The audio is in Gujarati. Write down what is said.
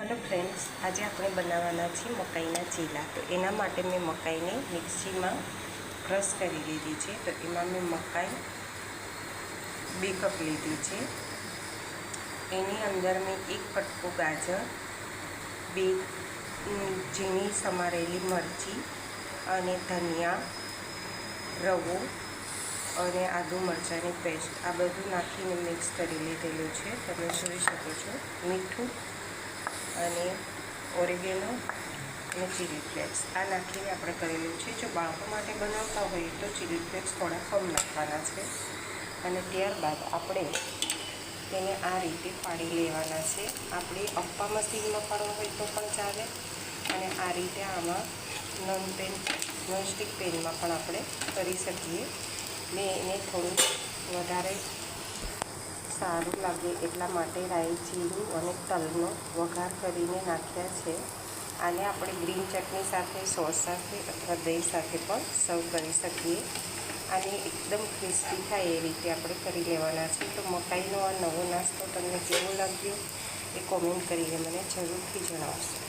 हेलो फ्रेंड्स, आज આપણે બનાવવાના છે મકાઈના ચીલા। તો એના માટે મેં મકાઈને મિક્સીમાં ક્રશ કરી લીધી છે। તો એમાં મેં મકાઈ 2 કપ લીધી છે। એની અંદર મેં 1 કટકો ગાજર, 2 ઝીણી સમારેલી મરચી અને ધનિયા, રવો અને આદુ મરચાંની પેસ્ટ આ બધું નાખીને મિક્સ કરી લીધેલું છે। તમે જોઈ શકો છો। મીઠું અને ઓરેગેનો અને ચીલી ફ્લેક્સ આ નાખીને આપણે કરેલું છે। જો બાળકો માટે બનાવતા હોય તો ચીલી ફ્લેક્સ થોડા કમ નાખવાના છે। અને ત્યારબાદ આપણે તેને આ રીતે પાડી લેવાના છે। આપણે અપ્પા મશીનમાં પાડવા હોય તો પણ ચાલે, અને આ રીતે આમાં નોનસ્ટિક પેનમાં પણ આપણે કરી શકીએ। મેં એને થોડું વધારે સારું લાગે એટલા માટે રાઈ, જીરું અને તલનો વઘાર કરીને નાખ્યા છે। આને આપણે ગ્રીન ચટણી સાથે, સોસ સાથે અથવા દહીં સાથે પણ સર્વ કરી શકીએ। આને એકદમ ક્રિસ્પી થાય એ રીતે આપણે કરી લેવાના છે। તો મકાઈનો આ નવો નાસ્તો તમને કેવો લાગ્યો એ કોમેન્ટ કરીને મને જરૂરથી જણાવશો।